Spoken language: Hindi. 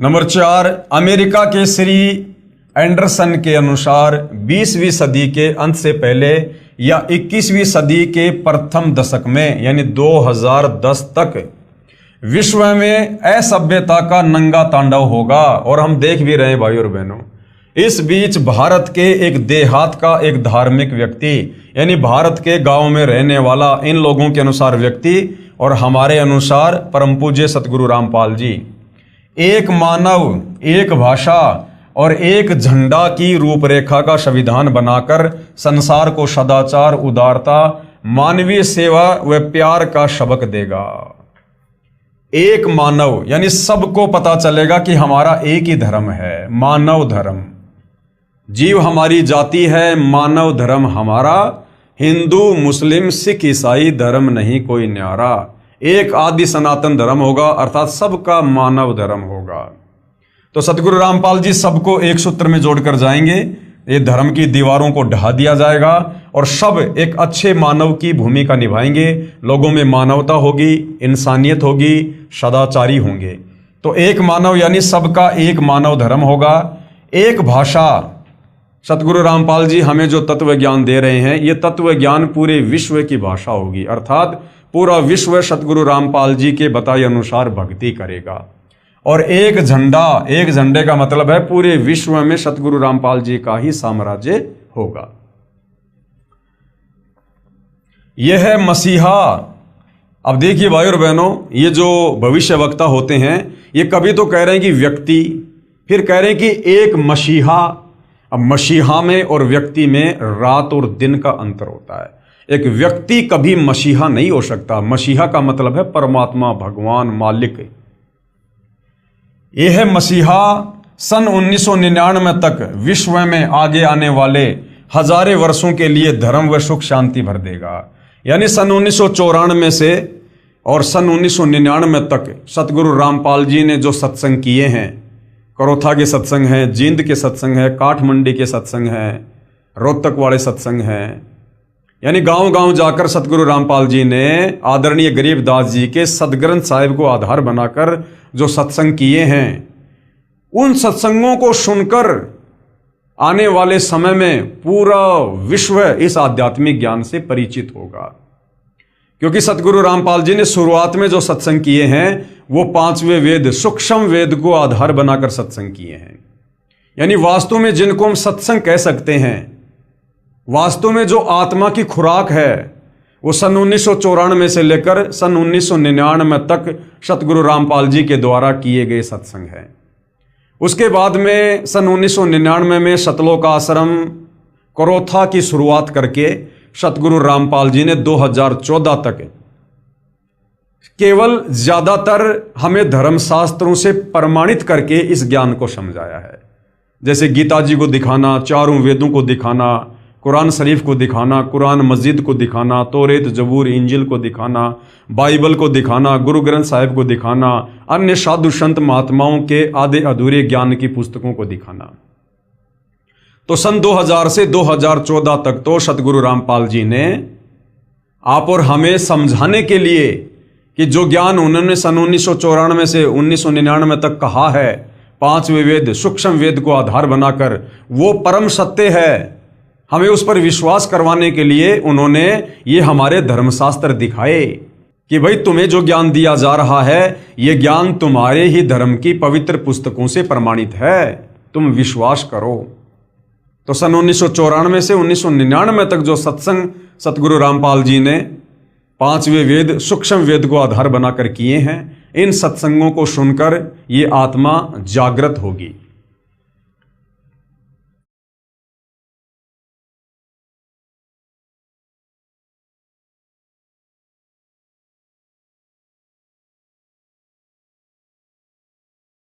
नंबर 4, अमेरिका के श्री एंडरसन के अनुसार 20वीं सदी के अंत से पहले या 21वीं सदी के प्रथम दशक में यानी 2010 तक विश्व में असभ्यता का नंगा तांडव होगा। और हम देख भी रहे हैं भाई और बहनों। इस बीच भारत के एक देहात का एक धार्मिक व्यक्ति यानी भारत के गांव में रहने वाला इन लोगों के अनुसार व्यक्ति और हमारे अनुसार परम पूज्य सतगुरु रामपाल जी एक मानव, एक भाषा और एक झंडा की रूपरेखा का संविधान बनाकर संसार को सदाचार, उदारता, मानवीय सेवा व प्यार का सबक देगा। एक मानव यानी सबको पता चलेगा कि हमारा एक ही धर्म है, मानव धर्म। जीव हमारी जाति है, मानव धर्म हमारा, हिंदू मुस्लिम सिख ईसाई धर्म नहीं कोई न्यारा। एक आदि सनातन धर्म होगा अर्थात सबका मानव धर्म होगा। तो सतगुरु रामपाल जी सबको एक सूत्र में जोड़कर जाएंगे। ये धर्म की दीवारों को ढहा दिया जाएगा और सब एक अच्छे मानव की भूमिका निभाएंगे। लोगों में मानवता होगी, इंसानियत होगी, सदाचारी होंगे। तो एक मानव यानी सबका एक मानव धर्म होगा। एक भाषा, सतगुरु रामपाल जी हमें जो तत्व ज्ञान दे रहे हैं ये तत्व ज्ञान पूरे विश्व की भाषा होगी अर्थात पूरा विश्व सतगुरु रामपाल जी के बताए अनुसार भक्ति करेगा। और एक झंडा, एक झंडे का मतलब है पूरे विश्व में सतगुरु रामपाल जी का ही साम्राज्य होगा। यह है मसीहा। अब देखिए भाई और बहनों, ये जो भविष्य वक्ता होते हैं ये कभी तो कह रहे हैं कि व्यक्ति, फिर कह रहे हैं कि एक मसीहा। अब मसीहा में और व्यक्ति में रात और दिन का अंतर होता है। एक व्यक्ति कभी मसीहा नहीं हो सकता। मसीहा का मतलब है परमात्मा, भगवान, मालिक। यह है मसीहा सन 1999 तक विश्व में आगे आने वाले हजारों वर्षों के लिए धर्म व सुख शांति भर देगा। यानी सन 1994 से और सन 1999 तक सतगुरु रामपाल जी ने जो सत्संग किए हैं, करोथा के सत्संग हैं, जींद के सत्संग हैं, काठमंडी के सत्संग हैं, रोहतक वाले सत्संग हैं, यानी गांव गांव जाकर सतगुरु रामपाल जी ने आदरणीय गरीबदास जी के सदग्रंथ साहिब को आधार बनाकर जो सत्संग किए हैं, उन सत्संगों को सुनकर आने वाले समय में पूरा विश्व इस आध्यात्मिक ज्ञान से परिचित होगा। क्योंकि सतगुरु रामपाल जी ने शुरुआत में जो सत्संग किए हैं वो 5वें वेद, सूक्ष्म वेद को आधार बनाकर सत्संग किए हैं। यानी वास्तव में जिनको हम सत्संग कह सकते हैं, वास्तव में जो आत्मा की खुराक है, वो सन 1994 से लेकर सन 1999 तक सतगुरु रामपाल जी के द्वारा किए गए सत्संग हैं। उसके बाद में सन 1999 में सतलोक आश्रम करोथा की शुरुआत करके सतगुरु रामपाल जी ने 2014 तक केवल ज्यादातर हमें धर्मशास्त्रों से प्रमाणित करके इस ज्ञान को समझाया है। जैसे गीता जी को दिखाना, चारों वेदों को दिखाना, कुरान शरीफ को दिखाना, कुरान मस्जिद को दिखाना, तौरेत, जबूर, इंजिल को दिखाना, बाइबल को दिखाना, गुरु ग्रंथ साहिब को दिखाना, अन्य साधु संत महात्माओं के आधे अधूरे ज्ञान की पुस्तकों को दिखाना। तो सन 2000 से 2014 तक तो सतगुरु रामपाल जी ने आप और हमें समझाने के लिए कि जो ज्ञान उन्होंने सन 1994 से 1999 तक कहा है, 5वें वेद, सूक्ष्म वेद को आधार बनाकर, वो परम सत्य है। हमें उस पर विश्वास करवाने के लिए उन्होंने ये हमारे धर्मशास्त्र दिखाए कि भाई तुम्हें जो ज्ञान दिया जा रहा है ये ज्ञान तुम्हारे ही धर्म की पवित्र पुस्तकों से प्रमाणित है, तुम विश्वास करो। तो सन 1994 से 1999 तक जो सत्संग सतगुरु रामपाल जी ने 5वें वेद, सूक्ष्म वेद को आधार बनाकर किए हैं, इन सत्संगों को सुनकर ये आत्मा जागृत होगी।